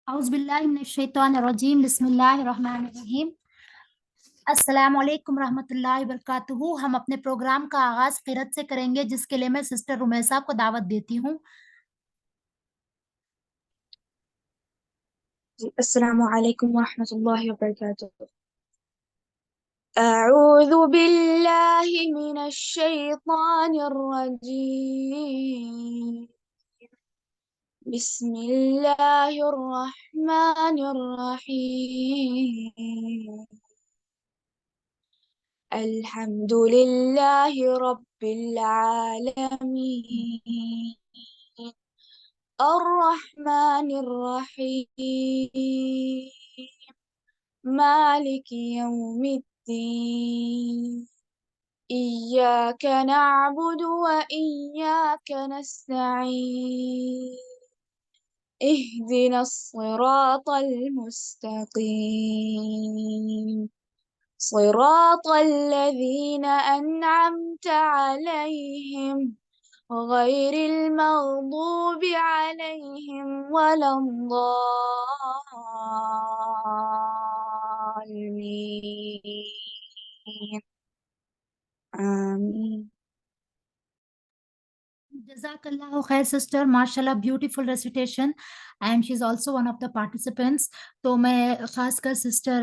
औज़ुबिल्लाहिमिनश्शैतानिर्रजीम बिस्मिल्लाहिर्रहमानिर्रहीम। अस्सलामुअलैकुम रहमतुल्लाहि वबरकातुहू। हम अपने प्रोग्राम का आगाज़ क़िरत से करेंगे, जिसके लिए मैं सिस्टर रुमैसा को दावत देती हूँ। السلام عليكم ورحمة الله وبركاته. أعوذ بالله من الشيطان الرجيم. بسم الله الرحمن الرحيم. الحمد لله رب العالمين. الرحمن الرحيم. مالك يوم الدين. إياك نعبد وإياك نستعين. اهدنا الصراط المستقيم. صراط الذين أنعمت عليهم غير المغضوب عليهم ولا الضالين. آمين. Jazakallahu khair sister, माशाल्लाह beautiful recitation and she is also one of the participants. तो मैं खासकर सिस्टर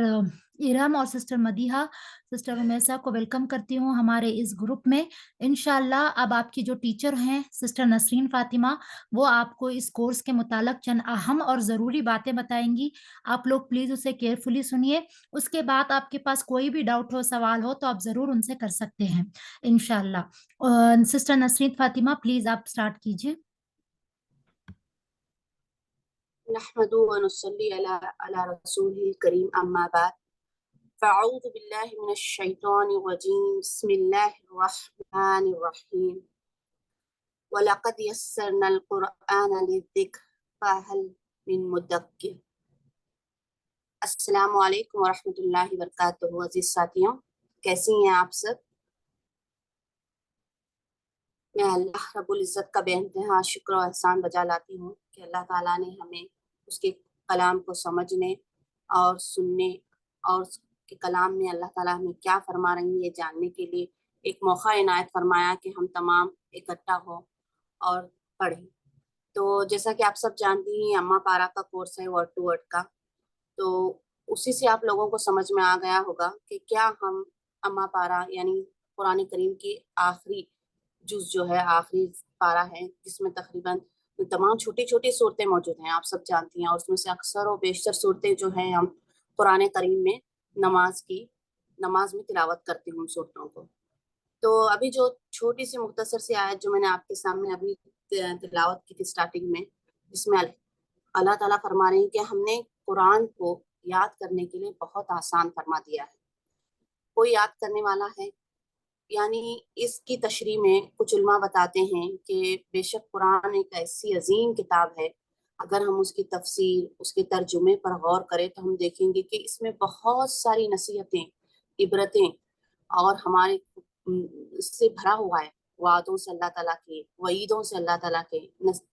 इरम और सिस्टर मदीहा, सिस्टर रुमैसा को वेलकम करती हूँ हमारे इस ग्रुप में। इंशाल्लाह अब आपकी जो टीचर हैं सिस्टर नसरीन फातिमा, वो आपको इस कोर्स के मुतालिक चंद अहम और ज़रूरी बातें बताएंगी। आप लोग प्लीज़ उसे केयरफुली सुनिए। उसके बाद आपके पास कोई भी डाउट हो, सवाल हो, तो आप ज़रूर उनसे कर सकते हैं इंशाल्लाह। सिस्टर नसरीन फातिमा, प्लीज आप स्टार्ट कीजिए। नहमदु व नुसल्ली अला रसूलिल करीम अम्मा बाद फ़अऊज़ु बिल्लाहि मिनश शैतानिर रजीम बिस्मिल्लाहिर रहमानिर रहीम व लक़द यस्सरनल क़ुरआन लिज़्ज़िक्र फ़हल मिन मुद्दक्किर। अस्सलामु अलैकुम व रहमतुल्लाहि व बरकातुहू। अज़ीज़ साथियों, कैसी हैं आप सब? मैं अल्लाह रब्बुल इज़्ज़त का बेइंतहा शुक्र और एहसान बजा लाती हूँ कि अल्लाह ताला ने हमें उसके कलाम को समझने और सुनने और उसके कलाम में अल्लाह ताला हमें क्या फरमा रही है ये जानने के लिए एक मौका इनायत फरमाया कि हम तमाम इकट्ठा हो और पढ़ें। तो जैसा कि आप सब जानती हैं, अम्मा पारा का कोर्स है वर्ड टू वर्ड का, तो उसी से आप लोगों को समझ में आ गया होगा कि क्या हम अम्मा पारा यानी कुरान करीम की आखिरी जुज़ जो है, आखिरी पारा है, जिसमें तकरीबन तमाम छोटी छोटी सूरतें मौजूद हैं, आप सब जानती हैं, और उसमें से अक्सर और बेशतर सूरतें जो हैं हम कुरान करीम में नमाज में तिलावत करते हैं उन सूरतों को। तो अभी जो छोटी सी मुख्तसर सी आयत जो मैंने आपके सामने अभी तिलावत की थी स्टार्टिंग में, जिसमें अल्लाह ताला फरमा रहे हैं कि हमने कुरान को याद करने के लिए बहुत आसान फरमा दिया है। कोई याद करने वाला है? यानी इसकी तशरीह में कुछ उलमा बताते हैं कि बेशक कुरान एक ऐसी अजीम किताब है, अगर हम उसकी तफसीर, उसके तर्जुमे पर गौर करें तो हम देखेंगे कि इसमें बहुत सारी नसीहतें, इबरतें और हमारे इससे भरा हुआ है, वादों से अल्लाह ताला के, वईदों से अल्लाह ताला के।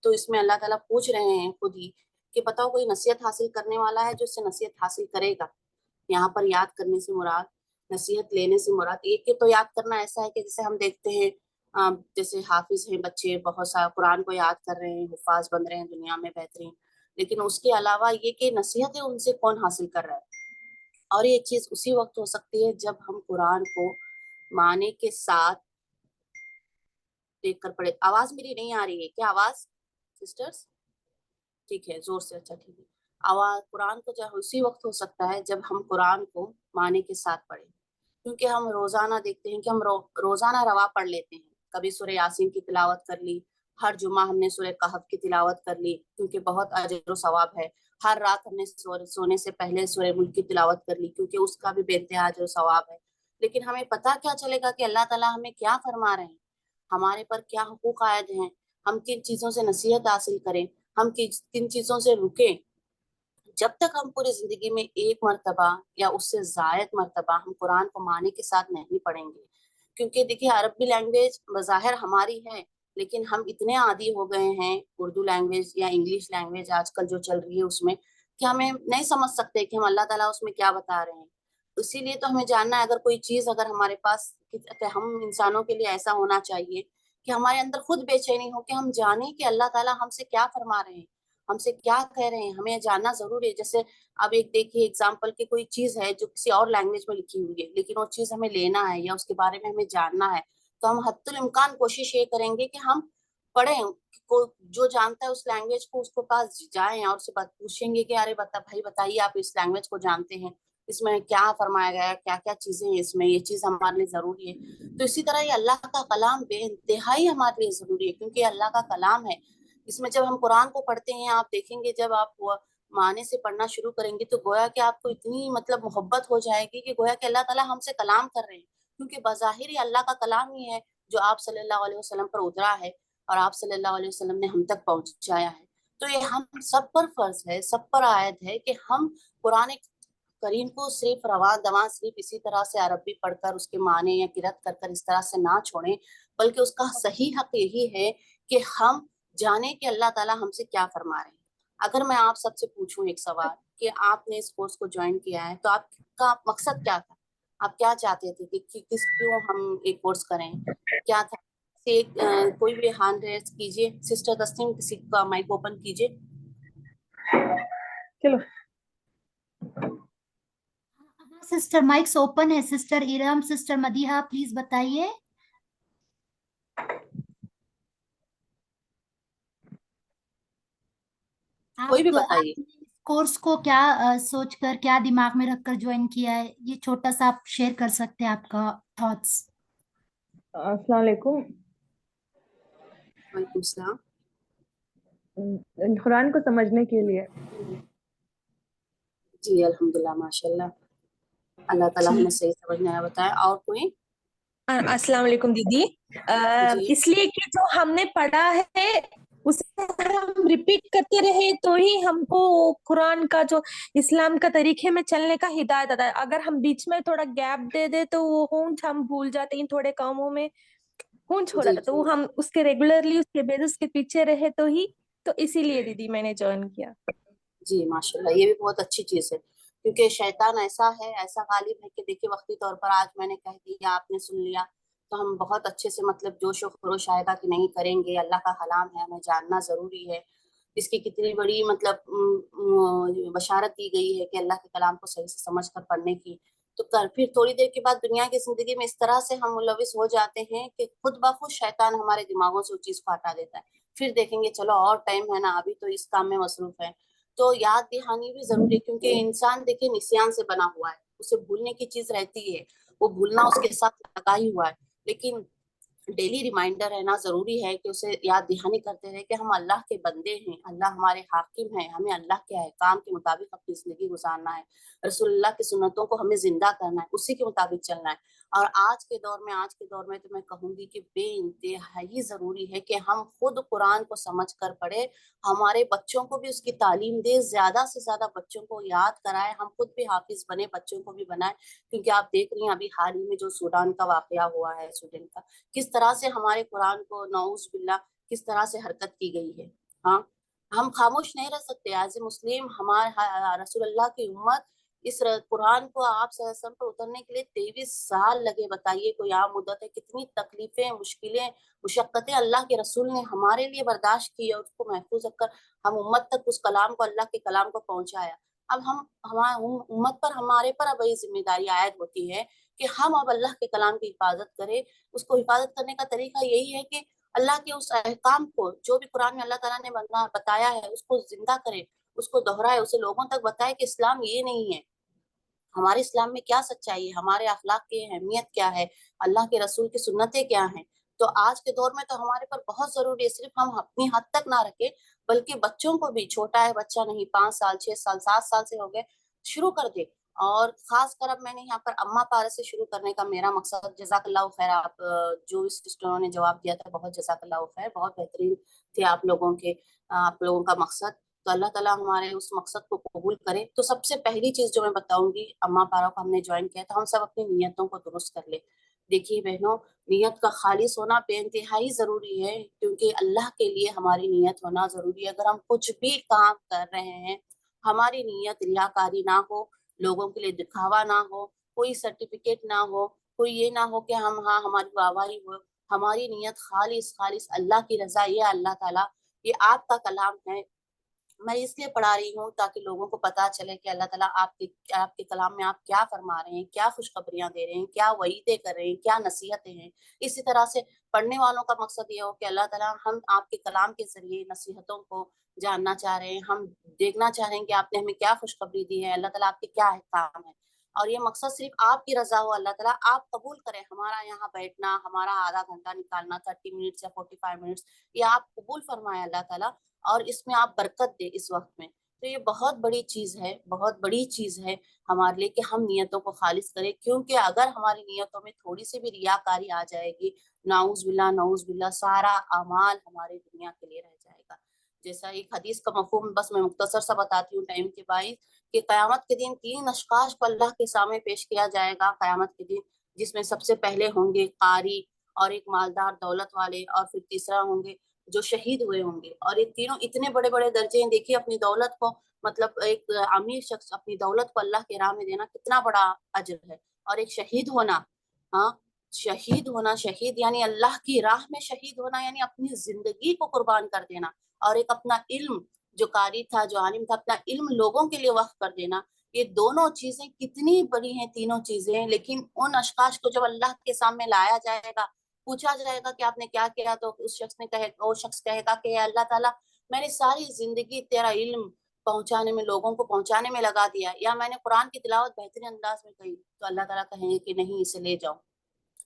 तो इसमें अल्लाह ताला पूछ रहे हैं खुद ही कि बताओ कोई नसीहत हासिल करने वाला है जो इससे नसीहत हासिल करेगा? यहाँ पर याद करने से मुराद, नसीहत लेने से मुराद एक के तो याद करना ऐसा है कि जैसे हम देखते हैं जैसे हाफिज हैं बच्चे, बहुत सारा कुरान को याद कर रहे हैं, हुफाज बन रहे हैं दुनिया में बेहतरीन, लेकिन उसके अलावा ये कि नसीहतें उनसे कौन हासिल कर रहा है। और ये चीज़ उसी वक्त हो सकती है जब हम कुरान को माने के साथ देख कर पढ़े। आवाज मेरी नहीं आ रही है क्या? आवाज सिस्टर्स ठीक है, जोर से, अच्छा ठीक है। आवाज कुरान को जब उसी वक्त हो सकता है जब हम कुरान को माने के साथ पढ़ें, क्योंकि हम रोजाना देखते हैं कि हम रोजाना रवा पढ़ लेते हैं। कभी सूरह यासीन की तिलावत कर ली, हर जुमा हमने सूरह कहफ की तिलावत कर ली क्योंकि बहुत अजर व सवाब है। हर रात हमने सोने से पहले सूरह मुल्क की तिलावत कर ली क्योंकि उसका भी बेइंतहा अजर व सवाब है। लेकिन हमें पता क्या चलेगा कि अल्लाह ताला हमें क्या फरमा रहे हैं, हमारे पर क्या हुकूक आयद हैं, हम किन चीज़ों से नसीहत हासिल करें, हम किन चीज़ों से रुकें। जब तक हम पूरी जिंदगी में एक मर्तबा या उससे ज़ायद मर्तबा हम कुरान को माने के साथ नहीं पढ़ेंगे, क्योंकि देखिए अरबी लैंग्वेज बज़ाहिर हमारी है, लेकिन हम इतने आदी हो गए हैं उर्दू लैंग्वेज या इंग्लिश लैंग्वेज आजकल जो चल रही है उसमें, کہ हमें नहीं समझ सकते कि हम अल्लाह ताला उसमें क्या बता रहे हैं। इसीलिए तो हमें जानना है, अगर कोई चीज़ अगर हमारे पास, हम इंसानों के लिए ऐसा होना चाहिए कि हमारे अंदर खुद बेचैनी हो कि हम जानें कि अल्लाह ताला हमसे क्या फरमा रहे हैं, हमसे क्या कह रहे हैं, हमें जानना ज़रूरी है। जैसे अब एक देखिए एग्ज़ाम्पल कि कोई चीज़ है जो किसी और लैंग्वेज में लिखी हुई है, लेकिन वो चीज़ हमें लेना है या उसके बारे में हमें जानना है, तो हम हद्दुल इम्कान कोशिश ये करेंगे कि हम पढ़ें, को जो जानता है उस लैंग्वेज को, उसके पास जाएँ और उससे पूछेंगे कि अरे भाई बताइए, आप इस लैंग्वेज को जानते हैं, इसमें क्या फरमाया गया है, क्या-क्या चीज़ें हैं इसमें, ये चीज़ हमारे लिए ज़रूरी है। तो इसी तरह ये अल्लाह का कलाम बेइंतहाई हमारे लिए ज़रूरी है, क्योंकि ये अल्लाह का कलाम है। इसमें जब हम कुरान को पढ़ते हैं, आप देखेंगे जब आप माने से पढ़ना शुरू करेंगे तो गोया कि आपको इतनी मतलब मोहब्बत हो जाएगी कि गोया कि अल्लाह ताला हमसे कलाम कर रहे हैं, क्योंकि बज़ाहिर ये अल्लाह का कलाम ही है जो आप सल्लल्लाहु अलैहि वसल्लम पर उतरा है और आप सल्लल्लाहु अलैहि वसल्लम ने हम तक पहुँचाया है। तो ये हम सब पर फ़र्ज़ है, सब पर आयत है कि हम कुरान करीम को सिर्फ रवां-दवां सिर्फ इसी तरह से अरबी पढ़कर उसके माने या किरत कर कर इस तरह से ना छोड़ें, बल्कि उसका सही हक़ यही है कि हम जानें कि अल्लाह ताला हमसे क्या फरमा रहे हैं। अगर मैं आप सबसे पूछूँ एक सवाल कि आपने इस कोर्स को जॉइन किया है, तो आपका मकसद क्या था? आप क्या चाहते थे कि क्यों हम एक कोर्स करें? क्या था? कोई भी हैंड रेज़ कीजिए। सिस्टर तस्नीम, किसी का माइक ओपन कीजिए। चलो सिस्टर माइक्स ओपन है। Sister Iram, sister Madiha, please बताइए। कोई भी आप बताइए। आपने इस कोर्स को क्या सोचकर, क्या दिमाग में रखकर ज्वाइन किया है, ये छोटा सा आप शेयर कर सकते हैं आपका थॉट्स। अस्सलाम वालेकुम। वालेकुम सलाम। कुरान को समझने के लिए। जी अल्हम्दुलिल्लाह, माशाल्लाह, अल्लाह ताला हमें सही समझ में आया बताया। और कोई? अस्सलाम वालेकुम दीदी। जी। इसलिए कि जो हमने पढ़ा है उसे हम रिपीट करते रहे तो ही हमको कुरान का जो इस्लाम का तरीके में चलने का हिदायत आता है। अगर हम बीच में थोड़ा गैप दे दे तो वो होंठ हम भूल जाते हैं, थोड़े कामों में होंठ हो जी, जाता है, तो वो हम उसके रेगुलरली उसके बेसिस के पीछे रहे तो ही, तो इसीलिए दीदी मैंने ज्वाइन किया। जी माशाल्लाह, ये भी बहुत अच्छी चीज़ है, क्योंकि शैतान ऐसा है, ऐसा गालिब है कि देखिए वक्ती तौर पर आज मैंने कह दिया, आपने सुन लिया, तो हम बहुत अच्छे से मतलब जोश व खरोश आएगा कि नहीं करेंगे, अल्लाह का कलाम है, हमें जानना ज़रूरी है। इसकी कितनी बड़ी मतलब बशारत दी गई है कि अल्लाह के कलाम को सही से समझ कर पढ़ने की। तो फिर थोड़ी देर के बाद दुनिया की ज़िंदगी में इस तरह से हम मुलविस हो जाते हैं कि खुद ब खुद शैतान हमारे दिमागों से उस चीज़ को हटा देता है। फिर देखेंगे चलो और टाइम है ना, अभी तो इस काम में मसरूफ़ है। तो याद दहानी भी ज़रूरी है, क्योंकि इंसान देखिए निस्यान से बना हुआ है, उसे भूलने की चीज़ रहती है, वो भूलना उसके साथ लगा ही हुआ है। लेकिन डेली रिमाइंडर रहना ज़रूरी है कि उसे याद दहानी करते रहे कि हम अल्लाह के बंदे हैं, अल्लाह हमारे हाकिम हैं, हमें अल्लाह के अहकाम के मुताबिक अपनी ज़िंदगी गुज़ारना है, रसूलुल्लाह की सुन्नतों को हमें ज़िंदा करना है, उसी के मुताबिक चलना है। और आज के दौर में तो मैं कहूँगी कि बेइंतहाई ज़रूरी है कि हम खुद कुरान को समझ कर पढ़ें, हमारे बच्चों को भी उसकी तालीम दें, ज़्यादा से ज़्यादा बच्चों को याद कराएँ, हम खुद भी हाफ़िज़ बने, बच्चों को भी बनाएँ। क्योंकि आप देख रही हैं अभी हाल ही में जो सूडान का वाक़या हुआ है, स्टूडेंट का, किस तरह से हमारे कुरान को नऊज़ बिल्लाह किस तरह से हरकत की गई है। हाँ, हम खामोश नहीं रह सकते एज़ ए मुस्लिम। रसूलुल्लाह की उम्मत इस कुरान को आप सल्लल्लाहु अलैहि वसल्लम पर उतरने के लिए 23 साल लगे, बताइए कोई आम मुद्दत है? कितनी तकलीफ़ें, मुश्किलें, मुशक्क़तें अल्लाह के रसूल ने हमारे लिए बर्दाश्त की और उसको महफ़ूज़ रखकर हम उम्मत तक उस कलाम को, अल्लाह के कलाम को पहुँचाया। अब हम उम्मत पर, हमारे पर अब ये ज़िम्मेदारी आयद होती है कि हम अब अल्लाह के कलाम की हिफ़ाज़त करें। उसको हिफ़ाज़त करने का तरीका यही है कि अल्लाह के उस अहकाम को, जो भी कुरान में अल्लाह ताला ने बताया है, उसको ज़िंदा करें, उसको दोहराए, उसे लोगों तक बताएँ कि इस्लाम ये नहीं है। हमारे इस्लाम में क्या सच्चाई है, हमारे अखलाक की अहमियत क्या है, अल्लाह के रसूल की सुन्नतें क्या हैं। तो आज के दौर में तो हमारे पर बहुत ज़रूरी है, सिर्फ़ हम अपनी हद तक ना रखें, बल्कि बच्चों को भी, छोटा है बच्चा नहीं, 5 साल, 6 साल, 7 साल से हो गए, शुरू कर दें। और ख़ासकर अब मैंने यहाँ पर अम्मा पारा से शुरू करने का मेरा मकसद, जज़ाकल्लाहु खैर, आप जो इस सिस्टरों ने जवाब दिया था, बहुत जज़ाकल्लाहु खैर, बहुत बेहतरीन थे आप लोगों का मकसद। तो अल्लाह ताला हमारे उस मकसद को कबूल करे। तो सबसे पहली चीज़ जो मैं बताऊँगी, अम्मा पारा को हमने जॉइन किया, तो हम सब अपनी नीयतों को दुरुस्त कर लें। देखिए बहनों, नीयत का खालिस होना बेइंतहाई ज़रूरी है, क्योंकि अल्लाह के लिए हमारी नीयत होना ज़रूरी है। अगर हम कुछ भी काम कर रहे हैं, हमारी नीयत रियाकारी ना हो, लोगों के लिए दिखावा ना हो, कोई सर्टिफिकेट ना हो, कोई ये ना हो कि हम हाँ हमारी वाहवाही हो। हमारी नीयत खालिस खालिस अल्लाह की रज़ा, ये अल्लाह ताला ये आपका कलाम है, मैं इसलिए पढ़ा रही हूँ ताकि लोगों को पता चले कि अल्लाह ताला आपके आपके कलाम में आप क्या फरमा रहे हैं, क्या खुशखबरियाँ दे रहे हैं, क्या वईदें कर रहे हैं, क्या नसीहतें हैं। इसी तरह से पढ़ने वालों का मकसद ये हो कि अल्लाह ताला हम आपके कलाम के ज़रिए नसीहतों को जानना चाह रहे हैं, हम देखना चाह रहे हैं कि आपने हमें क्या खुशखबरी दी है, अल्लाह ताला आपके क्या अहकाम है। और ये मकसद सिर्फ़ आपकी रज़ा हो अल्लाह ताला, आप कबूल करें हमारा यहाँ बैठना, हमारा आधा घंटा निकालना 30 मिनट्स या 45 मिनट्स, ये आप कबूल फरमाएँ अल्लाह ताला, और इसमें आप बरकत दें इस वक़्त में। तो ये बहुत बड़ी चीज़ है, बहुत बड़ी चीज़ है हमारे लिए कि हम नियतों को खालिस करें, क्योंकि अगर हमारी नियतों में थोड़ी-सी भी रियाकारी आ जाएगी, नाउज़ बिल्लाह सारा अमाल हमारे दुनिया के लिए रह जाएगा। जैसा एक हदीस का मफ़हूम बस मैं मुख्तसर सा बताती हूँ टाइम के बाइस, कि क़यामत के दिन 3 अशख़ास को अल्लाह के सामने पेश किया जाएगा क़यामत के दिन, जिसमें सबसे पहले होंगे क़ारी और एक मालदार दौलत वाले, और फिर तीसरा होंगे जो शहीद हुए होंगे। और ये तीनों इतने बड़े-बड़े दर्जे हैं, देखिए अपनी दौलत को, मतलब एक अमीर शख्स अपनी दौलत को अल्लाह की राह में देना कितना बड़ा अजर है, और एक शहीद होना, हाँ, शहीद होना, शहीद यानी अल्लाह की राह में शहीद होना, यानी अपनी ज़िंदगी को कुर्बान कर देना, और एक अपना इल्म, जो कारी था, जो आलिम था, अपना इल्म लोगों के लिए वक़्फ़ कर देना। ये दोनों चीज़ें कितनी बड़ी हैं, तीनों चीज़ें, लेकिन उन अशख़ास को जब अल्लाह के सामने लाया जाएगा, पूछा जाएगा कि आपने क्या किया, तो उस शख्स ने कहे वो शख्स कहेगा कि अल्लाह ताला, मैंने सारी ज़िंदगी तेरा इल्म पहुँचाने में, लोगों को पहुँचाने में लगा दिया, या मैंने कुरान की तिलावत बेहतरीन अंदाज़ में कही, तो अल्लाह ताला कहेंगे कि नहीं, इसे ले जाओ।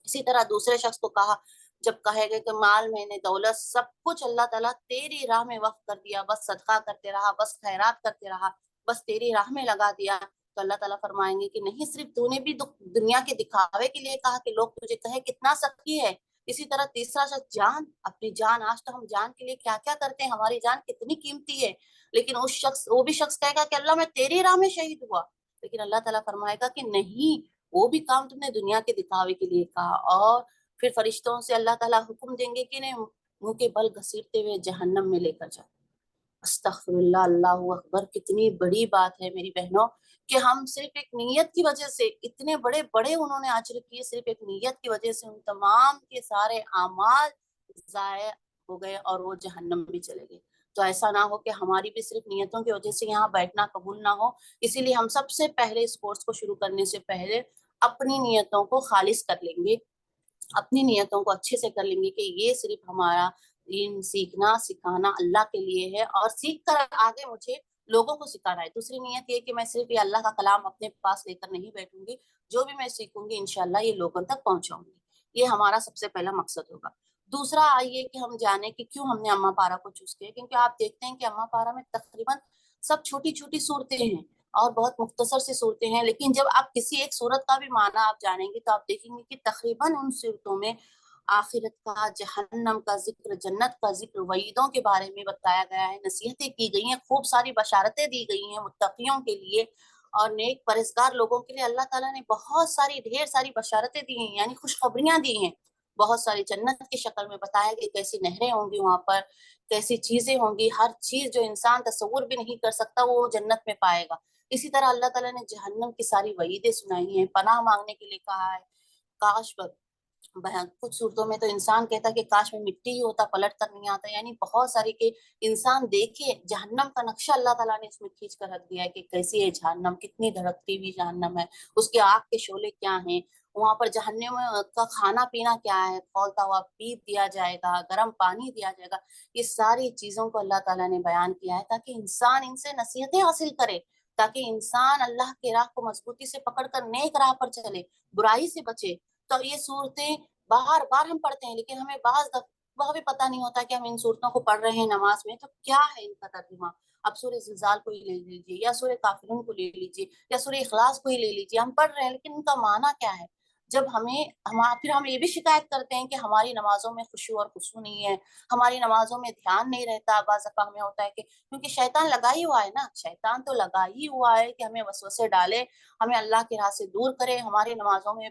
इसी तरह दूसरे शख्स को कहा, जब कहेगा कि माल मैंने, दौलत, सब कुछ अल्लाह ताला तेरी राह में वक़्फ़ कर दिया, बस सदका करते रहा, बस खैरात करते रहा, बस तेरी राह में लगा दिया, तो अल्लाह ताला फरमाएँगे कि नहीं, सिर्फ़ तूने भी दुनिया के दिखावे के लिए कहा कि लोग तुझे कहें कितना सख़ी है। इसी तरह तीसरा शख्स जान, अपनी जान, आज तो हम जान के लिए क्या-क्या करते हैं, हमारी जान कितनी कीमती है, लेकिन वो भी शख्स कहेगा कि अल्लाह मैं तेरी राह में शहीद हुआ। लेकिन अल्लाह ताला फरमाएगा कि नहीं, वो भी काम तुमने दुनिया के दिखावे के लिए कहा। और फिर फरिश्तों से अल्लाह ताला हुक्म देंगे कि इन्हें मुँह के बल घसीटते हुए जहन्नम में लेकर जाओ। अस्तग़फिरुल्लाह, अल्लाहु अकबर, कितनी बड़ी बात है मेरी बहनों, कि हम सिर्फ़ एक नीयत की वजह से, इतने बड़े-बड़े उन्होंने अजर किए, सिर्फ़ एक नीयत की वजह से उन तमाम के सारे अमाल ज़ाया हो गए और वो जहन्नम भी चले गए। तो ऐसा ना हो कि हमारी भी सिर्फ़ नियतों की वजह से यहाँ बैठना कबूल ना हो। इसीलिए हम सबसे पहले इस कोर्स को शुरू करने से पहले अपनी नियतों को खालिस कर लेंगे, अपनी नियतों को अच्छे से कर लेंगे कि ये सिर्फ़ हमारा दीन सीखना, सिखाना अल्लाह के लिए है, और सीख कर आगे मुझे लोगों को सिखाना है। दूसरी नियत ये कि मैं सिर्फ़ ये अल्लाह का कलाम अपने पास लेकर नहीं बैठूँगी, जो भी मैं सीखूँगी इंशाअल्लाह ये लोगों तक पहुँचाऊँगी। ये हमारा सबसे पहला मकसद होगा। दूसरा आइए कि हम जानें कि क्यों हमने अम्मा पारा को चूज़ किया, क्योंकि आप देखते हैं कि अम्मा पारा में तकरीबन सब छोटी-छोटी सूरतें हैं और बहुत मुख्तसर सी सूरतें हैं, लेकिन जब आप किसी एक सूरत का भी माना आप जानेंगे तो आप देखेंगे कि तकरीबन उन सूरतों में आखिरत का, जहन्नम का ज़िक्र, जन्नत का ज़िक्र, वईदों के बारे में बताया गया है, नसीहतें की गई हैं, खूब सारी बशारतें दी गई हैं मुत्तकियों के लिए और नेक परहेज़गार लोगों के लिए। अल्लाह ताला ने बहुत सारी, ढेर सारी बशारतें दी हैं, यानी खुशखबरियाँ दी हैं। बहुत सारी जन्नत की शक्ल में बताया कि कैसी नहरें होंगी वहाँ पर, कैसी चीज़ें होंगी, हर चीज़ जो इंसान तसव्वुर भी नहीं कर सकता वो जन्नत में पाएगा। इसी तरह अल्लाह ताला ने जहन्नम की सारी वईदें सुनाई हैं, पनाह माँगने के लिए कहा है। काश कुछ सूरतों में तो इंसान कहता है कि काश मैं मिट्टी ही होता, पलट कर नहीं आता, यानी बहुत सारी के इंसान देखे जहन्नम का नक्शा अल्लाह ताला ने इसमें खींच कर रख दिया है कि कैसी है जहन्नम, कितनी धड़कती हुई जहन्नम है, उसके आग के शोले क्या हैं, वहाँ पर जहन्नम का खाना पीना क्या है, खौलता हुआ पीप दिया जाएगा, गर्म पानी दिया जाएगा। ये सारी चीज़ों को अल्लाह ताला ने बयान किया है ताकि इंसान इनसे नसीहतें हासिल करे, ताकि इंसान अल्लाह की राह को मजबूती से पकड़ कर नेक राह पर चले, बुराई से बचे। तो ये सूरतें बार-बार हम पढ़ते हैं, लेकिन हमें बाज़ दफ़ा भी पता नहीं होता कि हम इन सूरतों को पढ़ रहे हैं नमाज़ में, तो क्या है इनका तर्जुमा? आप सूरह ज़िलज़ाल को ही ले लीजिए या सूरह काफ़िरून को ले लीजिए या सूरह इख़लास को ही ले लीजिए, हम पढ़ रहे हैं लेकिन इनका माना क्या है? जब फिर हम ये भी शिकायत करते हैं कि हमारी नमाज़ों में खुशू और खुशू नहीं है, हमारी नमाज़ों में ध्यान नहीं रहता। बाज़ दफ़ा हमें होता है कि क्योंकि शैतान लगा ही हुआ है ना, शैतान तो लगा ही हुआ है कि हमें वसवसे डाले, हमें अल्लाह की राह से दूर करे, हमारी नमाज़ों में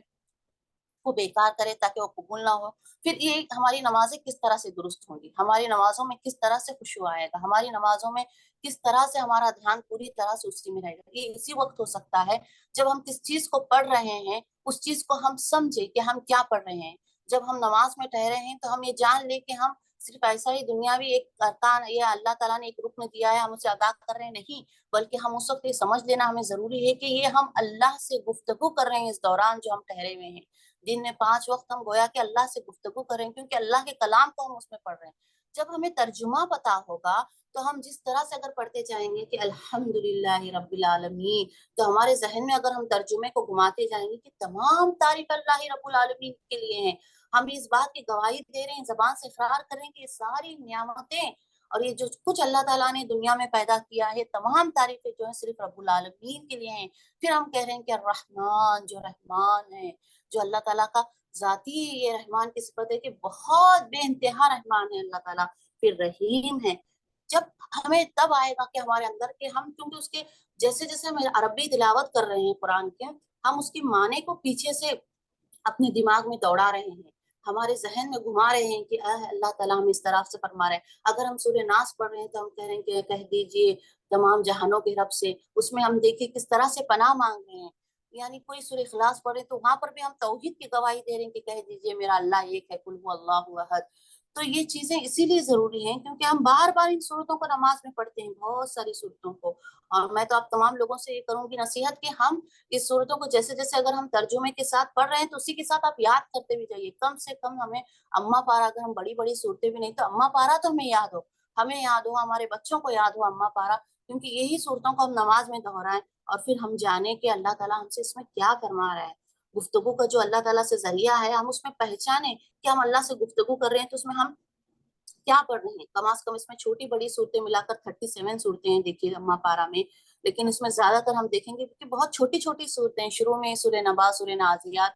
کو बेकार करे ताकि वो कबूल ना हो। फिर ये हमारी नमाजें किस तरह से दुरुस्त होंगी, हमारी नमाजों में किस तरह से खुशू आएगा, हमारी नमाजों में किस तरह से हमारा ध्यान पूरी तरह से उसी में रहेगा। ये इसी वक्त हो सकता है जब हम किस चीज को पढ़ रहे हैं उस चीज को हम समझे कि हम क्या पढ़ रहे हैं। जब हम नमाज में ठहरे हैं तो हम ये जान ले कि हम सिर्फ ऐसा ही दुनियावी एक अरकान, ये अल्लाह ताला ने एक रुकन दिया है, हम उसे अदा कर रहे हैं, नहीं, बल्कि हम उस वक्त ये समझ लेना हमें जरूरी है कि ये हम अल्लाह से गुफ्तगू कर रहे हैं इस दौरान जो हम ठहरे हुए हैं। दिन में 5 वक्त हम गोया कि अल्लाह से गुफ्तगू कर रहे हैं, क्योंकि अल्लाह के कलाम को हम उसमें पढ़ रहे हैं। जब हमें तर्जुमा पता होगा तो हम जिस तरह से अगर पढ़ते जाएंगे कि अल्हम्दुलिल्लाहि रब्बिल आलमीन, तो हमारे जहन में अगर हम तर्जुमे को घुमाते जाएंगे कि तमाम तारीफ अल्लाह रब्बुल आलमीन के लिए हैं, हम इस बात की गवाही दे रहे हैं, जबान से इकरार कर रहे हैं कि ये सारी नियामतें और ये जो कुछ अल्लाह ताला ने दुनिया में पैदा किया है, तमाम तारीफें जो है सिर्फ रब्बुल आलमीन के लिए हैं। फिर हम कह रहे हैं कि रहमान, जो रहमान है, जो अल्लाह ताला का जाती ये रहमान की सिफत है कि बहुत बेइंतहा रहमान है अल्लाह ताला। फिर रहीम है। जब हमें तब आएगा कि हमारे अंदर के हम, क्योंकि उसके जैसे जैसे हम अरबी तिलावत कर रहे हैं कुरान के, हम उसकी माने को पीछे से अपने दिमाग में दौड़ा रहे हैं, हमारे जहन में घुमा रहे हैं कि अल्लाह ताला हम इस तरफ से फरमा रहे हैं। अगर हम सूरह नास पढ़ रहे हैं तो हम कह रहे हैं कि कह दीजिए तमाम जहानों के रब से, उसमें हम देखिए किस तरह से पनाह मांग रहे हैं। यानी कोई सूरह इखलास पढ़े तो वहां पर भी हम तौहीद की गवाही दे रहे हैं कि कह दीजिए मेरा अल्लाह एक है, कुल हु अल्लाहु अहद। तो ये चीजें इसीलिए जरूरी हैं क्योंकि हम बार बार इन सूरतों को नमाज में पढ़ते हैं, बहुत सारी सूरतों को। और मैं तो आप तमाम लोगों से ये करूंगी नसीहत कि हम इस सूरतों को जैसे जैसे अगर हम तर्जुमे के साथ पढ़ रहे हैं तो उसी के साथ आप याद करते भी जाइए। कम से कम हमें अम्मा पारा, अगर हम बड़ी बड़ी सूरतें भी नहीं तो अम्मा पारा तो हमें याद हो, हमारे बच्चों को याद हो अम्मा पारा, क्योंकि यही सूरतों को हम नमाज में दोहराएं और फिर हम जाने कि अल्लाह ताला हमसे इसमें क्या फरमा रहा है। गुफ्तगू का जो अल्लाह ताला से जरिया है, हम उसमें पहचाने कि हम अल्लाह से गुफ्तगू कर रहे हैं तो उसमें हम क्या पढ़ रहे हैं। कम से कम इसमें छोटी बड़ी सूरतें मिलाकर 37 सूरतें हैं देखिए अम्मा पारा में, लेकिन इसमें ज्यादातर हम देखेंगे कि बहुत छोटी छोटी सूरतें हैं। शुरू में सूरह नबा, सूरह नाज़ियात,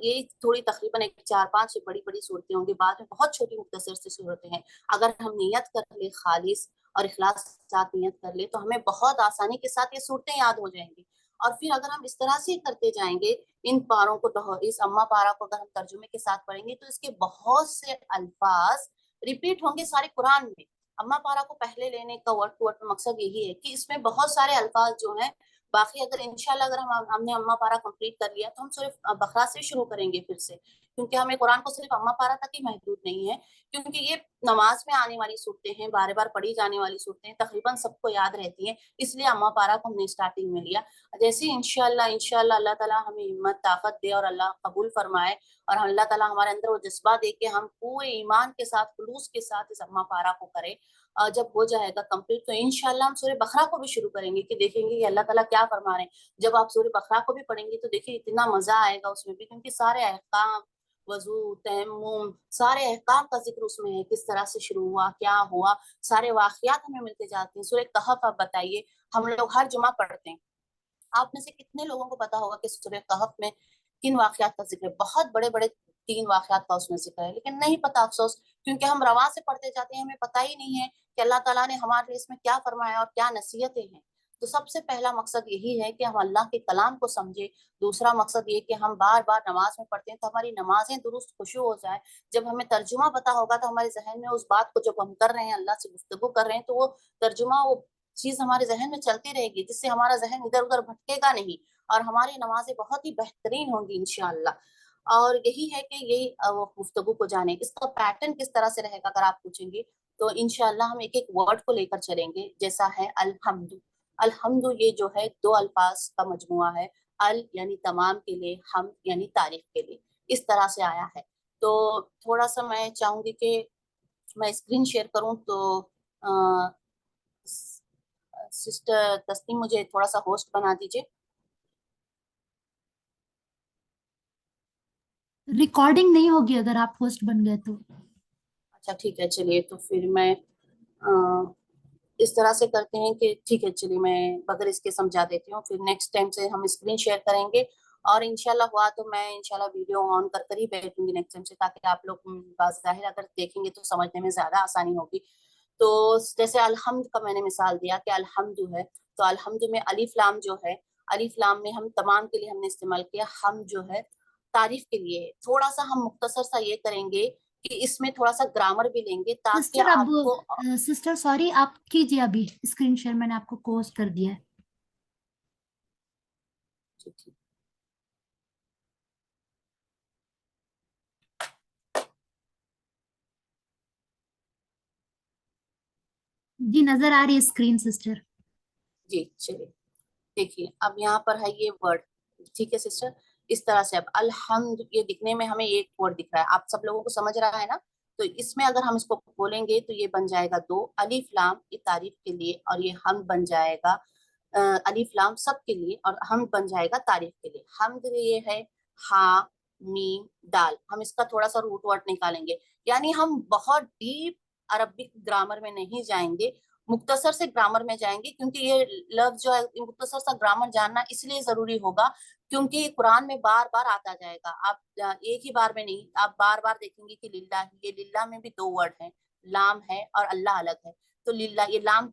ये थोड़ी तकरीबन एक 4-5 बड़ी बड़ी सूरतें होंगी, बाद में बहुत छोटी मुख्तसर सी सूरतें हैं। अगर हम नियत कर ले खालिस और इखलास के साथ नियत कर ले तो हमें बहुत आसानी के साथ ये सूरतें याद हो जाएंगी। और फिर अगर हम इस तरह से करते जाएंगे इन पारों को, इस अम्मा पारा को अगर हम तर्जुमे के साथ पढ़ेंगे तो इसके बहुत से अल्फाज रिपीट होंगे सारे कुरान में। अम्मा पारा को पहले लेने का वर्ड टू वर्ड मकसद यही है कि इसमें बहुत सारे अल्फाज जो हैं, बाकी अगर इंशाल्लाह अगर हमने अम्मा पारा कंप्लीट कर लिया तो हम सिर्फ बकरा से शुरू करेंगे फिर से, क्योंकि हमें कुरान को सिर्फ अम्मा पारा तक ही महदूद नहीं है, क्योंकि ये नमाज में आने वाली सूरतें हैं, बार बार पढ़ी जाने वाली सूरतें हैं, तकरीबन सबको याद रहती हैं, इसलिए अम्मा पारा को हमने स्टार्टिंग में लिया। जैसे इंशाल्लाह अल्लाह ताला हमें हिम्मत ताकत दे और अल्लाह कबूल फरमाए और अल्लाह ताला हमारे अंदर वो जज्बा दे के हम पूरे ईमान के साथ, खुलूस के साथ इस अम्मा पारा को करें। जब हो जाएगा कंप्लीट तो इंशाल्लाह हम सूरह बकरा को भी शुरू करेंगे कि देखेंगे कि अल्लाह ताला क्या फरमा रहे हैं। जब आप सूरह बकरा को भी पढ़ेंगे तो देखिए इतना मजा आएगा उसमें भी, क्योंकि सारे अहकाम, वजू, तयम्मुम, सारे अहकाम का जिक्र उसमें है, किस तरह से शुरू हुआ, क्या हुआ, सारे वाकयात हमें मिलते जाते हैं। सूरह कहफ आप बताइए, हम लोग हर जुमा पढ़ते हैं, आप में से कितने लोगों को पता होगा कि सूरह कहफ में किन वाकयात का जिक्र है? बहुत बड़े बड़े 3 वाकयात का उसमें जिक्र है, लेकिन नहीं पता, अफसोस, क्योंकि हम रवा से पढ़ते जाते हैं, हमें पता ही नहीं है कि अल्लाह ताला ने हमारे लिए इसमें क्या फरमाया और क्या नसीहतें हैं। तो सबसे पहला मकसद यही है कि हम अल्लाह के कलाम को समझे। दूसरा मकसद ये कि हम बार बार नमाज में पढ़ते हैं तो हमारी नमाजें दुरुस्त खुशू हो जाए। जब हमें तर्जुमा पता होगा तो हमारे जहन में उस बात को, जब हम कर रहे हैं अल्लाह से गुफ्तगू कर रहे हैं, तो वो तर्जुमा, वो चीज हमारे जहन में चलती रहेगी, जिससे हमारा जहन इधर उधर भटकेगा नहीं और हमारी नमाजें बहुत ही बेहतरीन होंगी इंशाअल्लाह। और यही है कि यही वो गुफ्तगू को जाने, इसका पैटर्न किस तरह से रहेगा अगर आप पूछेंगे तो इंशाअल्लाह हम एक एक वर्ड को लेकर चलेंगे। जैसा है अलहम्दु, अलहम्दु ये जो है 2 अल्फाज का मजमुआ है। अल यानी तमाम के लिए, हम यानी तारीफ के लिए, इस तरह से आया है। तो थोड़ा सा मैं चाहूंगी कि मैं स्क्रीन शेयर करूं, तो सिस्टर तस्नीम मुझे थोड़ा सा होस्ट बना दीजिए। रिकॉर्डिंग नहीं होगी अगर आप होस्ट बन गए तो। अच्छा ठीक है, चलिए तो फिर मैं इस तरह से करते हैं कि ठीक है, चलिए मैं बगैर इसके समझा देती हूँ, फिर नेक्स्ट टाइम से हम स्क्रीन शेयर करेंगे और इंशाल्लाह हुआ तो मैं इंशाल्लाह वीडियो ऑन कर कर ही बैठूंगी नेक्स्ट टाइम से, ताकि आप लोग बाज़ाहिर अगर देखेंगे तो समझने में ज्यादा आसानी होगी। तो जैसे अलहम्द का मैंने मिसाल दिया कि अलहम्दु है, तो अलहम्दु में अलिफ लाम जो है, अलिफ लाम में हम तमाम के लिए हमने इस्तेमाल किया, हम जो है تعریف کے لیے ہے. تھوڑا سا ہم مختصر سا یہ کریں گے کہ اس میں تھوڑا سا گرامر بھی لیں گے تاکہ سسٹر آپ اب کو سسٹر سوری آپ کیجیے ابھی اسکرین شیئر میں نے آپ کو کوز کر دیا ہے. جی نظر آ رہی ہے اسکرین سسٹر. جی چلیے دیکھیے اب یہاں پر ہے یہ ورڈ. ٹھیک ہے سسٹر, اس طرح سے اب الحمد یہ دکھنے میں ہمیں ایک ورڈ دکھ رہا ہے, آپ سب لوگوں کو سمجھ رہا ہے نا. تو اس میں اگر ہم اس کو بولیں گے تو یہ بن جائے گا 2 الف لام یہ تعریف کے لیے, اور یہ حمد بن جائے گا الف لام سب کے لیے, اور حمد بن جائے گا تعریف کے لیے. حمد یہ ہے ہا میم دال. ہم اس کا تھوڑا سا روٹ ورڈ نکالیں گے, یعنی ہم بہت ڈیپ عربک گرامر میں نہیں جائیں گے, مختصر سے گرامر میں جائیں گے, کیونکہ یہ لفظ جو ہے مختصر سا گرامر جاننا اس لیے ضروری ہوگا کیونکہ قرآن میں بار بار آتا جائے گا. آپ ایک ہی بار میں نہیں, آپ بار بار دیکھیں گے کہ للہ, یہ للہ میں بھی 2 ورڈ ہیں, لام ہے اور اللہ الگ ہے. تو للہ یہ لام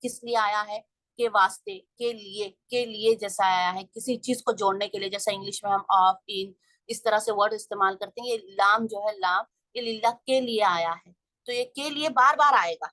کس لیے آیا ہے, کے واسطے, کے لیے جیسا آیا ہے, کسی چیز کو جوڑنے کے لیے, جیسا انگلش میں ہم آف ان اس طرح سے ورڈ استعمال کرتے ہیں. یہ لام جو ہے لام یہ للہ کے لیے آیا ہے, تو یہ کے لیے بار بار آئے گا.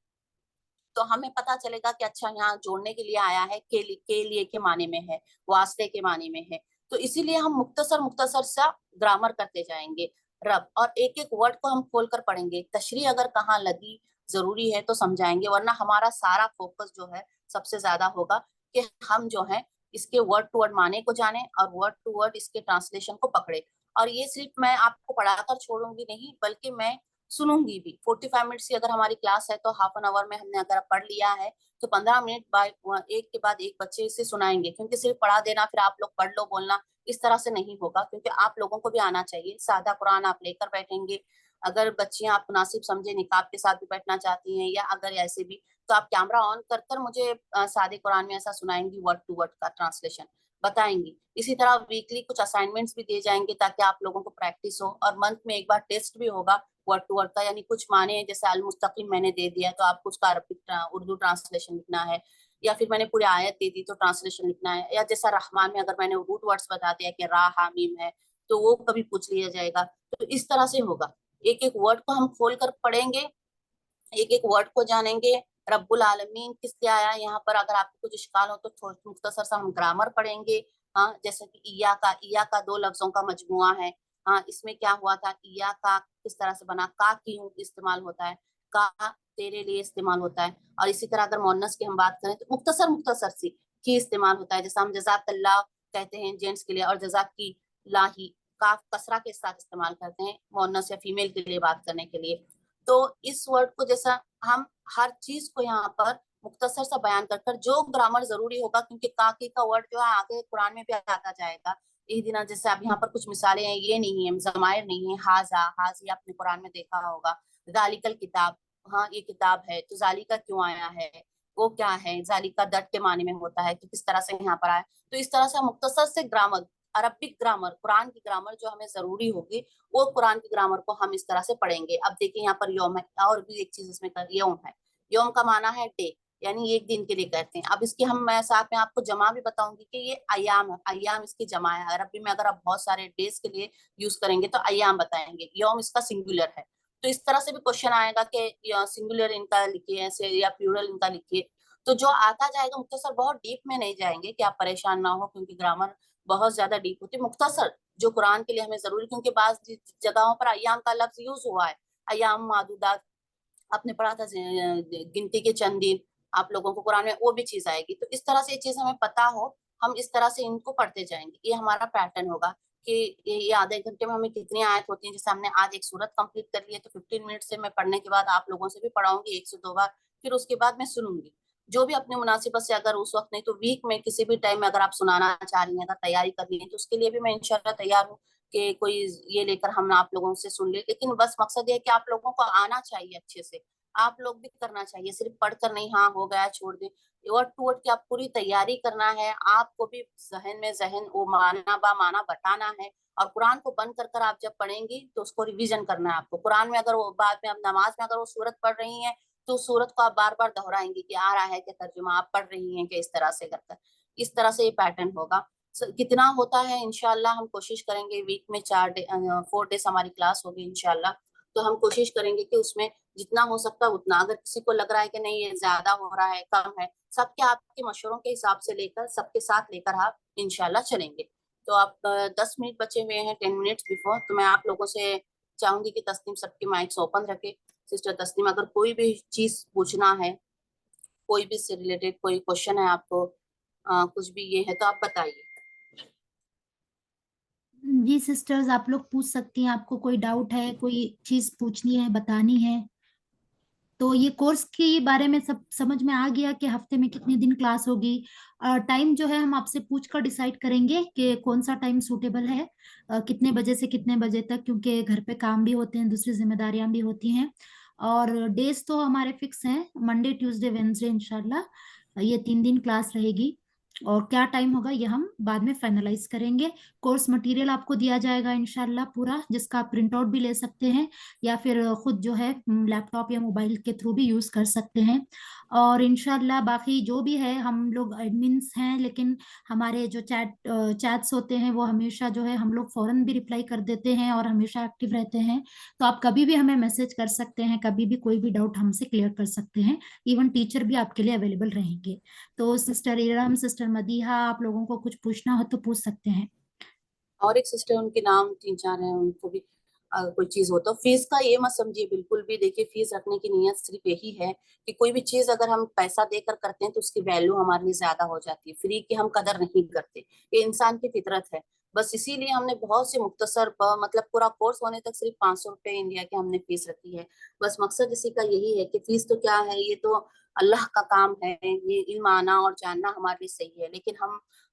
تو ہمیں پتا چلے گا کہ اچھا یہاں جوڑنے کے لیے آیا ہے, کے لیے کے معنی میں ہے, واسطے کے معنی میں ہے. تو اسی لیے ہم مختصر سا گرامر کرتے جائیں گے رب, اور ایک ایک ورڈ کو ہم کھول کر پڑھیں گے. تشریح اگر کہاں لگی ضروری ہے تو سمجھائیں گے, ورنہ ہمارا سارا فوکس جو ہے سب سے زیادہ ہوگا کہ ہم جو ہے اس کے ورڈ ٹو ورڈ معنی کو جانیں اور ورڈ ٹو ورڈ اس کے ٹرانسلیشن کو پکڑے. اور یہ صرف میں آپ کو پڑھا کر چھوڑوں گی نہیں, بلکہ میں سنوں گی بھی. 45 منٹس کی اگر ہماری کلاس ہے تو ہاف این آور میں ہم نے اگر پڑھ لیا ہے تو 15 منٹ ایک کے بعد ایک بچے سے سنائیں گے, کیونکہ صرف پڑھا دینا پھر آپ لوگ پڑھ لو بولنا اس طرح سے نہیں ہوگا, کیونکہ آپ لوگوں کو بھی آنا چاہیے. سادہ قرآن آپ لے کر بیٹھیں گے, اگر بچیاں آپ مناسب سمجھے نقاب کے ساتھ بھی بیٹھنا چاہتی ہیں, یا اگر ایسے بھی تو آپ کیمرہ آن کر کر مجھے سادے قرآن میں ایسا سنائیں گی, ورڈ ٹو ورڈ کا ٹرانسلیشن بتائیں گی. اسی طرح ویکلی کچھ اسائنمنٹس بھی دیے جائیں گے تاکہ آپ لوگوں کو پریکٹس ہو, اور منتھ میں ایک بار ٹیسٹ بھی ہوگا ورڈ ٹو ورڈ کا, یعنی کچھ معنی جیسے المستقیم میں نے دے دیا تو آپ کو اس کا عربک اردو ٹرانسلیشن لکھنا ہے, یا پھر میں نے پوری آیت دے دی تو ٹرانسلیشن لکھنا ہے, یا جیسا رحمان میں اگر میں نے روٹ ورڈز بتا دیا کہ را ہا میم ہے تو وہ کبھی پوچھ لیا جائے گا. تو اس طرح سے ہوگا, ایک ایک ورڈ کو ہم کھول کر پڑھیں گے, ایک ایک ورڈ کو جانیں گے. رب العالمین کس لیے آیا یہاں پر, اگر آپ کو کچھ اشکال ہو تو مختصر سا ہم گرامر پڑھیں گے. ہاں جیسے کہ ایا کا 2 لفظوں کا مجموعہ ہے. ہاں اس میں کیا ہوا تھا, ایا کا کس طرح سے بنا, کا کیوں استعمال ہوتا ہے, کا تیرے لیے استعمال ہوتا ہے. اور اسی طرح اگر مؤنث کی ہم بات کریں تو مختصر سی کی استعمال ہوتا ہے, جیسا ہم جزاک اللہ کہتے ہیں جینٹس کے لیے, اور جزاک کی لاہی کاف کسرہ کے ساتھ استعمال کرتے ہیں مؤنث یا فیمیل کے لیے بات کرنے کے لیے. تو اس ورڈ کو جیسا ہم ہر چیز کو یہاں پر مختصر سا بیان کر کر, جو گرامر ضروری ہوگا, کیونکہ کاکی کا ورڈ جو ہے آگے قرآن میں بھی آتا جائے گا. ایک دن جیسے اب یہاں پر کچھ مثالیں ہیں, یہ نہیں ہے ضمائر نہیں ہے, حاضی آپ نے قرآن میں دیکھا ہوگا. ذالک الکتاب, ہاں یہ کتاب ہے, تو ذالکہ کیوں آیا ہے, وہ کیا ہے, ذالکہ درد کے معنی میں ہوتا ہے, تو کس طرح سے یہاں پر آیا. تو اس طرح سے مختصر سے گرامر, عربک گرامر, قرآن کی گرامر جو ہمیں ضروری ہوگی وہ قرآن کی گرامر کو ہم اس طرح سے پڑھیں گے. اب دیکھیں یہاں پر یوم ہے, اور بھی ایک چیز اس میں یوم ہے. یوم کا معنی ہے ڈے, یعنی ایک دن کے لیے کہتے ہیں. اب اس کی میں ساتھ میں آپ کو جمع بھی بتاؤں گی کہ یہ ایام ہے, ایام اس کی جمع ہے. عربی میں اگر آپ بہت سارے ڈیز کے لیے یوز کریں گے تو ایام بتائیں گے, یوم اس کا سنگولر ہے. تو اس طرح سے بھی کوشچن آئے گا کہ سنگولر ان کا لکھیے ایسے یا پیورل ان کا لکھیے. تو جو آتا جائے گا مختصر, بہت ڈیپ میں نہیں جائیں گے کہ آپ پریشان نہ ہو, کیونکہ گرامر بہت زیادہ ڈیپ ہوتی ہے. مختصر جو قرآن کے لیے ہمیں ضروری, کیونکہ بعض جگہوں پر ایام کا لفظ یوز ہوا ہے, ایام معدودات آپ نے پڑھا تھا, گنتی کے چند دن, آپ لوگوں کو قرآن میں وہ بھی چیز آئے گی. تو اس طرح سے یہ چیز ہمیں پتا ہو, ہم اس طرح سے ان کو پڑھتے جائیں گے. یہ ہمارا پیٹرن ہوگا کہ یہ آدھے گھنٹے میں ہمیں کتنی آیت ہوتی ہیں. جیسے ہم نے آج ایک سورت کمپلیٹ کر لی ہے تو 15 منٹ سے میں پڑھنے کے بعد آپ لوگوں سے بھی پڑھاؤں گی 1 سے 2 بار, پھر اس کے بعد میں سنوں گی جو بھی اپنی مناسبت سے. اگر اس وقت نہیں تو ویک میں کسی بھی ٹائم میں اگر آپ سنانا چاہ رہی ہیں, اگر تیاری کر رہی ہیں تو اس کے لیے بھی میں انشاءاللہ تیار ہوں کہ کوئی یہ لے کر ہم آپ لوگوں سے سن لے. لیکن بس مقصد یہ ہے کہ آپ لوگوں کو آنا چاہیے اچھے سے, آپ لوگ بھی کرنا چاہیے, صرف پڑھ کر نہیں ہاں ہو گیا چھوڑ دیں. ورڈ ٹو ورڈ کی آپ پوری تیاری کرنا ہے, آپ کو بھی ذہن وہ معنی با معنی بتانا ہے. اور قرآن کو بند کر کر آپ جب پڑھیں گی تو اس کو ریویژن کرنا ہے آپ کو. قرآن میں اگر وہ بعد میں نماز میں اگر وہ سورت پڑھ رہی ہیں تو سورت کو آپ بار بار دہرائیں گی کہ آ رہا ہے کہ ترجمہ آپ پڑھ رہی ہیں کہ اس طرح سے کر کر. اس طرح سے یہ پیٹرن ہوگا. कितना होता है इंशाल्लाह हम कोशिश करेंगे, वीक में 4 डेज हमारी क्लास होगी इंशाल्लाह, तो हम कोशिश करेंगे कि उसमें जितना हो सकता है उतना, अगर किसी को लग रहा है कि नहीं ये ज्यादा हो रहा है, कम है, सबके आपके मशवरों के हिसाब से लेकर, सबके साथ लेकर आप इंशाल्लाह चलेंगे। तो आप 10 मिनट बचे हुए हैं, 10 मिनट्स बिफोर, तो मैं आप लोगों से चाहूंगी कि तस्नीम सबके माइक्स ओपन रखे। सिस्टर तस्नीम, अगर कोई भी चीज पूछना है, कोई भी से रिलेटेड कोई क्वेश्चन है आपको, कुछ भी ये है तो आप बताइए। जी सिस्टर्स, आप लोग पूछ सकती हैं, आपको कोई डाउट है, कोई चीज पूछनी है, बतानी है। तो ये कोर्स के बारे में सब समझ में आ गया कि हफ्ते में कितने दिन क्लास होगी। टाइम जो है हम आपसे पूछ कर डिसाइड करेंगे कि कौन सा टाइम सूटेबल है, कितने बजे से कितने बजे तक, क्योंकि घर पे काम भी होते हैं, दूसरी जिम्मेदारियां भी होती हैं। और डेज तो हमारे फिक्स हैं, मंडे ट्यूसडे वेडनेसडे इंशाल्लाह ये 3 दिन क्लास रहेगी। और क्या टाइम होगा ये हम बाद में फाइनलाइज करेंगे। कोर्स मटेरियल आपको दिया जाएगा इंशाल्लाह पूरा, जिसका आप प्रिंट आउट भी ले सकते हैं या फिर खुद जो है लैपटॉप या मोबाइल के थ्रू भी यूज कर सकते हैं। और इंशाल्लाह बाकी जो भी है, हम लोग एडमिन्स हैं, लेकिन हमारे जो चैट्स होते हैं वो हमेशा जो है हम लोग फौरन भी रिप्लाई कर देते हैं और हमेशा एक्टिव रहते हैं। तो आप कभी भी हमें मैसेज कर सकते हैं, कभी भी कोई भी डाउट हमसे क्लियर कर सकते हैं। इवन टीचर भी आपके लिए अवेलेबल रहेंगे। तो सिस्टर इरम, सिस्टर मदीहा, आप लोगों को कुछ पूछना हो तो पूछ सकते हैं। और एक सिस्टर, उनके नाम 3-4 हैं, उनको भी कोई चीज हो तो फीस का ये मत समझिए बिल्कुल भी। देखिए, फीस रखने की नीयत सिर्फ यही है कि कोई भी चीज अगर हम पैसा देकर करते हैं तो उसकी वैल्यू हमारे लिए ज्यादा हो जाती है, फ्री की हम कदर नहीं करते, ये इंसान की फितरत है। बस इसीलिए हमने बहुत से मुख्तसर मतलब पूरा कोर्स होने तक सिर्फ 500 रुपए इंडिया की हमने फीस रखी है। बस मकसद इसी का यही है कि फीस तो क्या है, ये तो अल्लाह का काम है, ये इल्म आना और जानना हमारे लिए सही है, लेकिन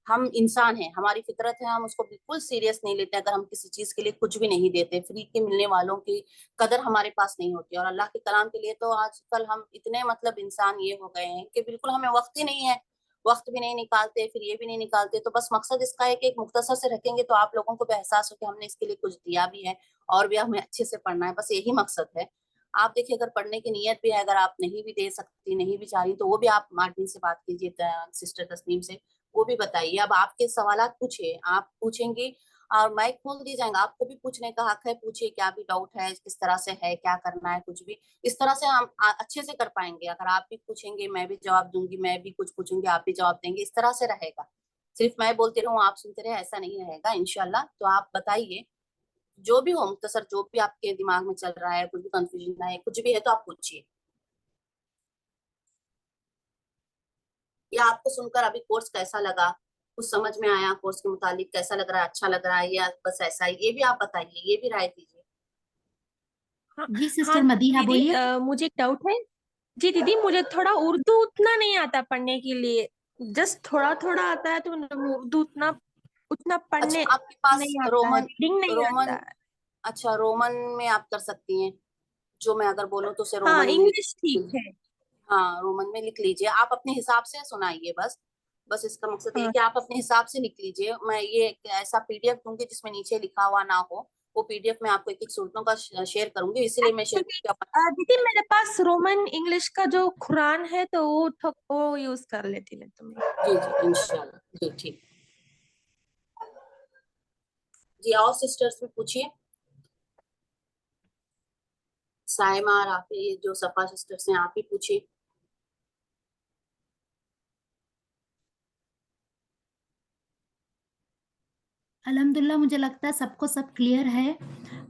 हम इंसान हैं, हमारी फितरत है, हम उसको बिल्कुल सीरियस नहीं लेते। अगर हम किसी चीज के लिए कुछ भी नहीं देते, फ्री के मिलने वालों की कदर हमारे पास नहीं होती। और अल्लाह के कलाम के लिए तो आजकल हम इतने मतलब इंसान ये हो गए हैं कि बिल्कुल हमें वक्त ही नहीं है, वक्त भी नहीं निकालते, फिर ये भी नहीं निकालते। तो बस मकसद इसका है कि एक मुख्तसर से रखेंगे तो आप लोगों को भी एहसास हो कि हमने इसके लिए कुछ दिया भी है और भी हमें अच्छे से पढ़ना है, बस यही मकसद है। आप देखिए, अगर पढ़ने की नीयत भी है, अगर आप नहीं भी दे सकती, नहीं भी चाह रही, तो वो भी आप मार्टिन से बात कीजिए, सिस्टर तस्नीम से, वो भी बताइए। अब आपके सवालात पूछिए, आप पूछेंगी और माइक खोल दी जाएगा, आपको भी पूछने का हक है, पूछिए क्या भी डाउट है, किस तरह से है, क्या करना है, कुछ भी इस तरह से हम अच्छे से कर पाएंगे। अगर आप भी पूछेंगे मैं भी जवाब दूंगी, मैं भी कुछ पूछूंगी आप भी जवाब देंगे, इस तरह से रहेगा। सिर्फ मैं बोलती रहूं आप सुनते रहे, ऐसा नहीं रहेगा इंशाल्लाह। तो आप बताइए, जो भी हो मुख्तसर, जो भी आपके दिमाग में चल रहा है, कुछ भी कंफ्यूजन है, कुछ भी है तो आप पूछिए। या आपको सुनकर अभी कोर्स कैसा लगा, कुछ समझ में आया, कोर्स के मुतालिक कैसा लग रहा है, अच्छा लग रहा है, या बस ऐसा है, ये भी आप बताइए, ये भी राय दीजिए। हाँ जी हाँ सिस्टर मदीहा दीदी, बोलिए। मुझे एक डाउट है। जी दीदी, मुझे थोड़ा उर्दू उतना नहीं आता पढ़ने के लिए, जस्ट थोड़ा थोड़ा आता है, तो उर्दू उतना उतना पढ़ने अच्छा, आपके पास नहीं आता है, रोमन रीडिंग नहीं आता रोमन है। अच्छा, रोमन में आप कर सकती हैं, जो मैं अगर बोलूँ तो उसे हाँ, रोमन में इंग्लिश ठीक है। हाँ, रोमन में लिख लीजिए, आप अपने हिसाब से सुनाइए। बस बस इसका मकसद ये है हाँ कि आप अपने हिसाब से लिख लीजिए। मैं ये एक ऐसा पीडीएफ दूंगी जिसमें नीचे लिखा हुआ ना हो, वो पीडीएफ में आपको एक एक सूरतों का शेयर करूंगी, इसीलिए मैं शेयर एक्चुअली दीदी, मेरे पास रोमन इंग्लिश का जो कुरान है, तो वो यूज कर लेती मैं तुम्हें। जी जी इंशाल्लाह, जी ठीक। जी, और सिस्टर्स में पूछिए। साइमा और आप ही जो सफा सिस्टर्स हैं, आप ही पूछिए। अल्हम्दुलिल्लाह, मुझे लगता है सबको सब क्लियर है।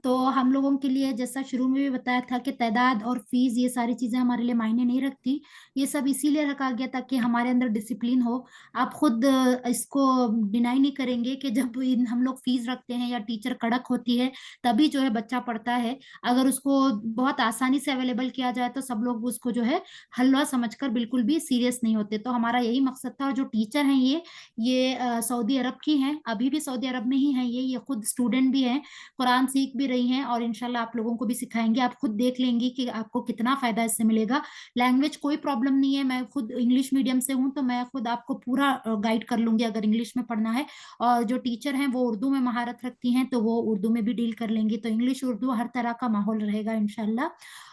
तो हम लोगों के लिए जैसा शुरू में भी बताया था कि तादाद और फीस ये सारी चीजें हमारे लिए मायने नहीं रखती। ये सब इसीलिए रखा गया ताकि हमारे अंदर डिसिप्लिन हो। आप खुद इसको डिनाई नहीं करेंगे कि जब हम लोग फीस रखते हैं या टीचर कड़क होती है तभी जो है बच्चा पढ़ता है। अगर उसको बहुत आसानी से अवेलेबल किया जाए तो सब लोग उसको जो है हलवा समझकर बिल्कुल भी सीरियस नहीं होते। तो हमारा यही मकसद था। और जो टीचर हैं ये सऊदी अरब की हैं, अभी भी सऊदी अरब में ही हैं, ये खुद स्टूडेंट भी हैं, कुरान सीख भी रही हैं और इंशाल्लाह आप लोगों को भी सिखाएंगे। आप खुद देख लेंगी कि आपको कितना फायदा इससे मिलेगा। लैंग्वेज कोई प्रॉब्लम नहीं है, मैं खुद इंग्लिश मीडियम से हूँ तो मैं खुद आपको पूरा गाइड कर लूंगी अगर इंग्लिश में पढ़ना है। और जो टीचर हैं वो उर्दू में महारत रखती हैं तो वो उर्दू में भी डील कर लेंगी। तो इंग्लिश उर्दू हर तरह का माहौल रहेगा इंशाल्लाह।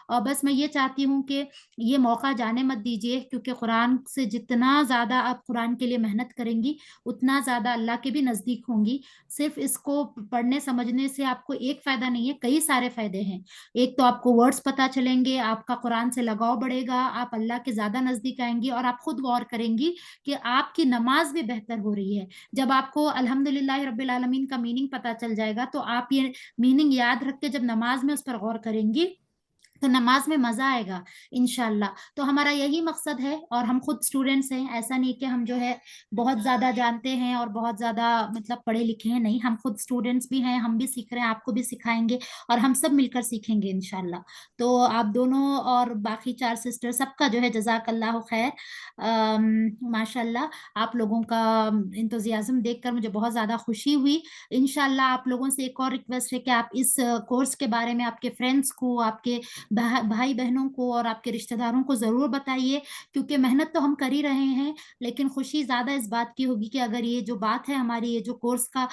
اور بس میں یہ چاہتی ہوں کہ یہ موقع جانے مت دیجیے، کیونکہ قرآن سے جتنا زیادہ آپ قرآن کے لیے محنت کریں گی اتنا زیادہ اللہ کے بھی نزدیک ہوں گی. صرف اس کو پڑھنے سمجھنے سے آپ کو ایک فائدہ نہیں ہے، کئی سارے فائدے ہیں. ایک تو آپ کو ورڈز پتہ چلیں گے، آپ کا قرآن سے لگاؤ بڑھے گا، آپ اللہ کے زیادہ نزدیک آئیں گی، اور آپ خود غور کریں گی کہ آپ کی نماز بھی بہتر ہو رہی ہے. جب آپ کو الحمدللہ رب العالمین کا میننگ پتہ چل جائے گا تو آپ یہ میننگ یاد رکھ کے جب نماز میں اس پر غور کریں گی تو نماز میں مزہ آئے گا انشاءاللہ. تو ہمارا یہی مقصد ہے، اور ہم خود اسٹوڈینٹس ہیں، ایسا نہیں کہ ہم جو ہے بہت زیادہ جانتے ہیں اور بہت زیادہ مطلب پڑھے لکھے ہیں، نہیں، ہم خود اسٹوڈینٹس بھی ہیں، ہم بھی سیکھ رہے ہیں، آپ کو بھی سکھائیں گے اور ہم سب مل کر سیکھیں گے انشاءاللہ. تو آپ دونوں اور باقی 4 سسٹر سب کا جو ہے جزاک اللہ خیر. ماشاءاللہ آپ لوگوں کا انتھوزیازم دیکھ کر مجھے بہت زیادہ خوشی ہوئی. انشاءاللہ آپ لوگوں سے ایک اور ریکویسٹ ہے کہ آپ اس کورس کے بارے میں آپ کے فرینڈس کو، آپ کے بھائی بہنوں کو اور آپ کے رشتہ داروں کو ضرور بتائیے، کیونکہ محنت تو ہم کر ہی رہے ہیں، لیکن خوشی زیادہ اس بات کی ہوگی کہ اگر یہ جو بات ہے ہماری، یہ جو کورس کا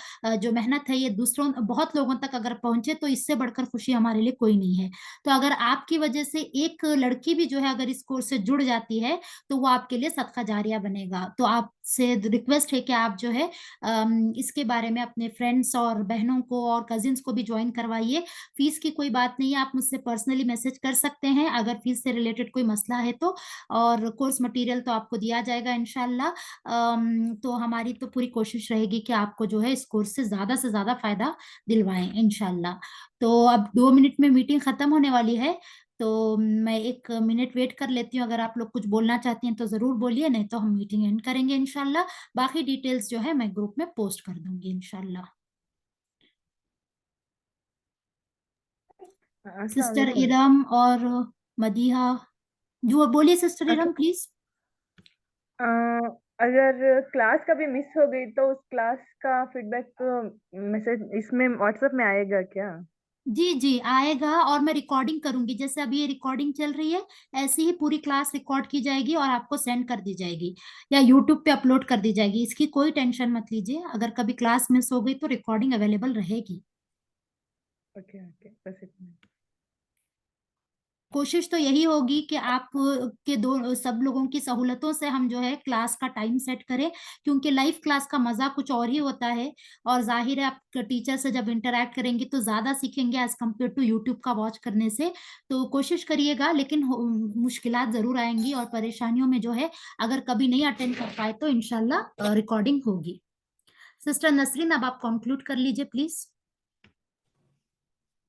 جو محنت ہے، یہ دوسروں بہت لوگوں تک اگر پہنچے تو اس سے بڑھ کر خوشی ہمارے لیے کوئی نہیں ہے. تو اگر آپ کی وجہ سے ایک لڑکی بھی جو ہے اگر اس کورس سے جڑ جاتی ہے تو وہ آپ کے لیے صدقہ جاریہ بنے گا. تو آپ سے ریکویسٹ ہے کہ آپ جو ہے اس کے بارے میں اپنے فرینڈس اور بہنوں کو اور کزنس کو بھی جوائن کروائیے. فیس کی کوئی بات نہیں ہے، آپ مجھ سے پرسنلی میسج کر سکتے ہیں اگر فیس سے ریلیٹڈ کوئی مسئلہ ہے تو، اور کورس مٹیریل تو آپ کو دیا جائے گا انشاءاللہ. تو ہماری تو پوری کوشش رہے گی کہ آپ کو جو ہے اس کورس سے زیادہ فائدہ دلوائیں انشاءاللہ. تو اب 2 منٹ میں میٹنگ ختم ہونے والی ہے، تو میں 1 منٹ ویٹ کر لیتی ہوں. اگر آپ لوگ کچھ بولنا چاہتی ہیں تو ضرور بولیے، نہیں تو ہم میٹنگ اینڈ کریں گے انشاءاللہ. باقی ڈیٹیلز جو ہے میں گروپ میں پوسٹ کر دوں گی انشاءاللہ. السلام سسٹر علیکم. ارم اور مدیحہ جو بولیے. Sister Iram please. اگر کلاس کبھی مس ہو گئی تو اس کلاس کا فیڈ بیک میسج اس میں واٹس ایپ میں آئے گا کیا؟ جی آئے گا، اور میں ریکارڈنگ کروں گی. جیسے ابھی یہ ریکارڈنگ چل رہی ہے ایسی ہی پوری کلاس ریکارڈ کی جائے گی اور آپ کو سینڈ کر دی جائے گی یا یوٹیوب پہ اپلوڈ کر دی جائے گی. اس کی کوئی ٹینشن مت لیجیے، اگر کبھی کلاس مس ہو گئی تو ریکارڈنگ اویلیبل رہے گی. اوکے بس اتنا. کوشش تو یہی ہوگی کہ آپ کے سب لوگوں کی سہولتوں سے ہم جو ہے کلاس کا ٹائم سیٹ کریں، کیونکہ لائیو کلاس کا مزہ کچھ اور ہی ہوتا ہے، اور ظاہر ہے آپ ٹیچر سے جب انٹریکٹ کریں گے تو زیادہ سیکھیں گے ایز کمپیئر ٹو یوٹیوب کا واچ کرنے سے. تو کوشش کریے گا، لیکن مشکلات ضرور آئیں گی اور پریشانیوں میں جو ہے اگر کبھی نہیں اٹینڈ کر پائے تو انشاءاللہ ریکارڈنگ ہوگی. سسٹر نسرین اب آپ کنکلوڈ کر لیجیے پلیز.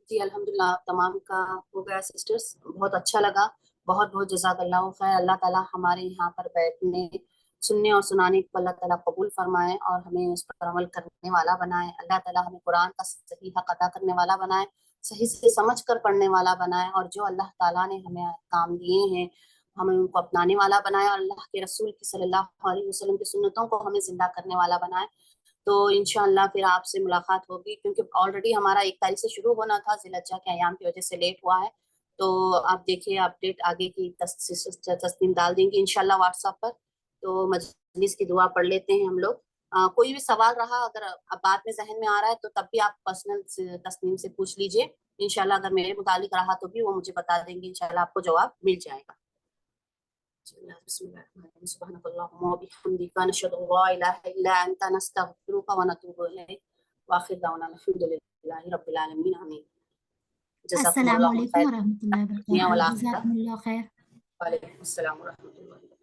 جی الحمدللہ تمام کا ہو گیا سسٹرز، بہت اچھا لگا، بہت بہت جزاک اللہ خیر. اللہ تعالیٰ ہمارے یہاں پر بیٹھنے، سننے اور سنانے کو اللہ تعالیٰ قبول فرمائے اور ہمیں اس پر عمل کرنے والا بنائے. اللہ تعالیٰ ہمیں قرآن کا صحیح حق ادا کرنے والا بنائے، صحیح سے سمجھ کر پڑھنے والا بنائے، اور جو اللہ تعالیٰ نے ہمیں کام دیے ہیں ہمیں ان کو اپنانے والا بنائے، اور اللہ کے رسول کی صلی اللہ علیہ وسلم کی سنتوں کو ہمیں زندہ کرنے والا بنائے. تو انشاءاللہ پھر آپ سے ملاقات ہوگی، کیونکہ آلریڈی ہمارا 1 تاریخ سے شروع ہونا تھا، ذی الحجہ کے ایام کی وجہ سے لیٹ ہوا ہے. تو آپ دیکھیے اپڈیٹ آگے کی تسلیم ڈال دیں گی انشاءاللہ واٹس ایپ پر. تو مجلس کی دعا پڑھ لیتے ہیں ہم لوگ. کوئی بھی سوال رہا اگر اب بعد میں ذہن میں آ رہا ہے تو تب بھی آپ پرسنل تسلیم سے پوچھ لیجئے انشاءاللہ. اگر میرے متعلق رہا تو بھی وہ مجھے بتا دیں گے، انشاءاللہ آپ کو جواب مل جائے گا. بسم اللہ الرحمن الرحیم. سبحانک اللہم وبحمدک، نشہد ان لا الہ الا انت، نستغفرک ونتوب الیک، وآخر دعوانا الحمدللہ رب العالمین. آمین. جزاکم السلام اللہ علیکم خیر. ورحمۃ اللہ دنیا وبرکاتہ. والآخرہ. جزاکم اللہ خیر. وعلیکم السلام ورحمۃ اللہ.